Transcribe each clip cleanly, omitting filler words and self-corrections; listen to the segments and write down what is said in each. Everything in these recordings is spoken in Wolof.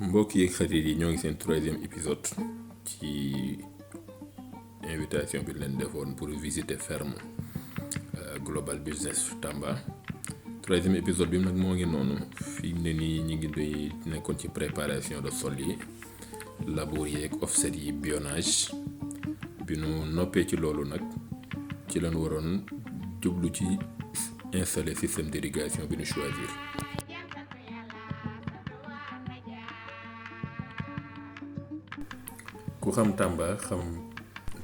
mbokk yi xarit yi ñoo ngi seen 3e épisode ci invitation bi leen defoon pour visiter ferme Global Business Tamba 3e épisode bi nag moo ngi noonu fi ne nii ñi ngi doy nekkoon ci préparation de sol yi labour yeeg offset yi bionnage bi nu noppee ci loolu nag ci lañ waroon jublu ci installer système d'irrigation bi nu choisir. ku xam Tamba xam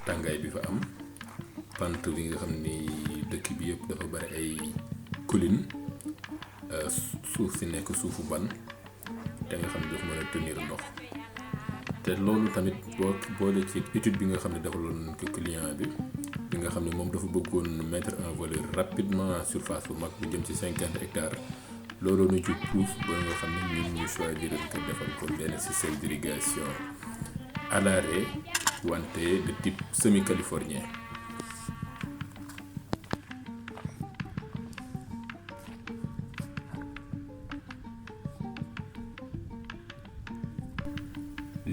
tàngaay bi fa am pant bi nga xam ni dëkk bi yëpp dafa bari ay collines suuf si nekk suufu ban te nga xam ne dafa mën a tenir ndox te loolu tamit boo boole ci étude bi nga xam ne defaloon ko client bi nga xam ne moom dafa bëggoon mettre en valeur rapidement surface bu mag bu jëm ci 50 hectares loolu nu ci pousse ba nga xam ne ñun ñu choisir ko defal ko benn système d'irrigation à l'arrêt wante de type semi-californien.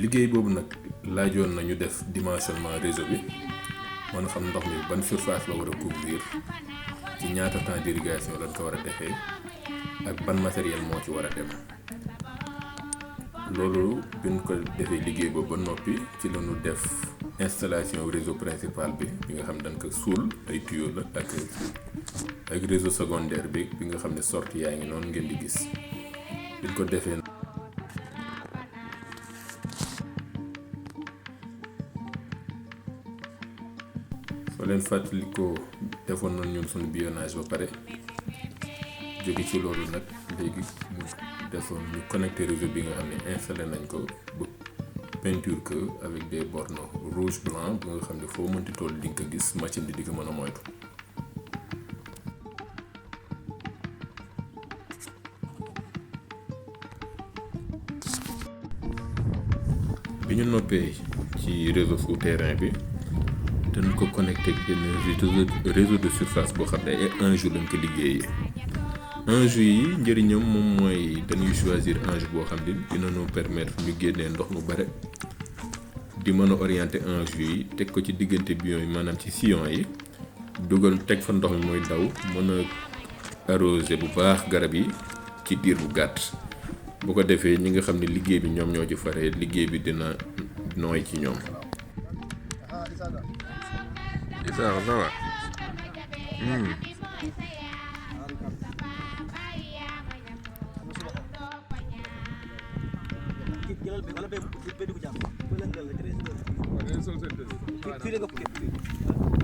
liggéey boobu nag laajoon nañu def dimensionnement réseau bi mën a xam ndox mi ban surface la war a couvrir ci ñaata temps d'irrigation lañ ko war a defee ak ban matériel moo ci war a dem. loolu bi ñu ko defee liggéey ba noppi ci lañu def installation réseau principal bi nga xam dañ ko suul ay tuyaux la ak réseau secondaire bi nga xam ne sortie yaa ngi noonu ngeen di gis bi ñu ko defee soo leen fàttalikoo defoon nañ ñun suñu bionnage ba pare jóge ci loolu nag léegi mu defoon ñu connecté réseau bi nga xam ne installé nañ ko ba peinture que avec des bornes rouge blanc bu nga xam ne foo mënti toll di nga ko gis machine bi di ko mën a moytu. bi ñu noppee ci réseau souterrain bi dañ ko connecté benn réseau de surface boo xam ne ay ange lañ ko liggéeyee. ange yi njëriñam moom mooy dañuy choisir ange boo xam ne dina ñu permettre ñu génnee ndox mu bare di mën a orienter ange yi teg ko ci diggante bion yi maanaam ci sillon yi dugal teg fa ndox mi mooy daw mën a arroser bu baax garab yi ci diir bu gàtt bu ko defee ñi nga xam ne liggéey bi ñoom ñoo ci faree liggéey bi dina nooy ci ñoom.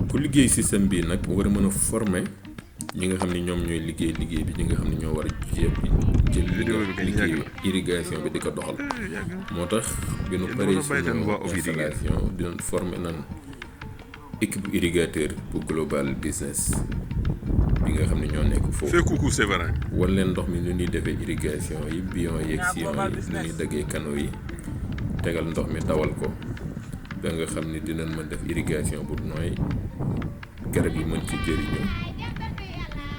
ku liggéey système bi nag war a mën a former ñi nga xam ne ñoom ñooy liggéey bi ñi nga xam ne ñoo war a jël liggéeyu irrigation bi di ko doxal moo tax bi nu paree suñu installation dinañ former nan équipe irrigateur bu Global Business bi nga xam ne ñoo nekk foofu wan leen ndox mi nu ñuy defee irrigation yi bion yeeg sillon yi nu ñuy daggee canaux yi tegal ndox mi dawal ko ba nga xam ne dinañ mën def irrigation bu nooy garab yi mën ci jëriñu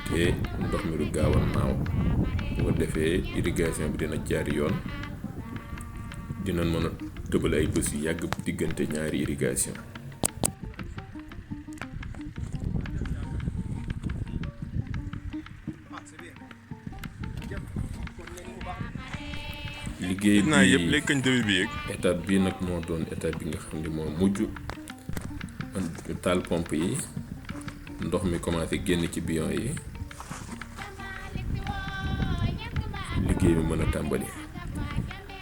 te ndox mi du gaaw a naaw bu ko defee irrigation bi dina jaar yoon dinañ mën a tëbal ay bés yu yàgg diggante ñaari irrigation. liggéey bi étape bii nag moo doon étape bi nga xam ne moo mujj ñu taal pompe yi ndox mi commencé génn ci bion yi liggéey bi mën a tàmbali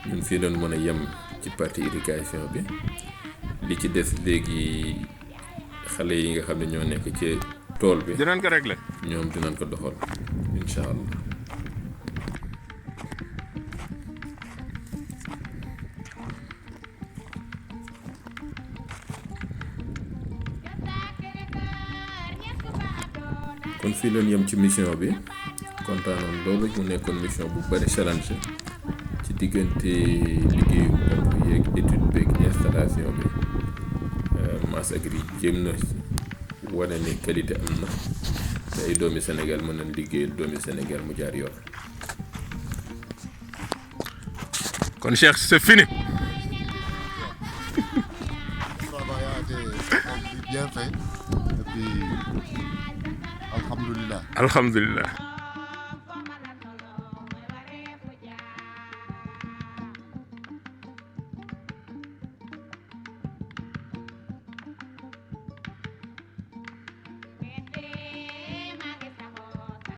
ñun fii doon mën a yem ci partie irrigation bi li ci des léegi xale yi nga xam ne ñoo nekk ci tool bi dinañ ko régler ñoom dinañ ko doxal incha allah. kon fii leen yem ci mission bi kontaanoon loolu mu nekkoon mission bu bari challenge ci diggante liggéeyu pompe yeeg étude beeg installation bi Mass Agri jéem na wane ni qualité am na te ay doomi Sénégal mën nañ liggéeyal doomi Sénégal mu jaar yoon. kon Cheikh c'est fini. Le travail a été bien fait et puis alhamdulillah. Alhamdulillah.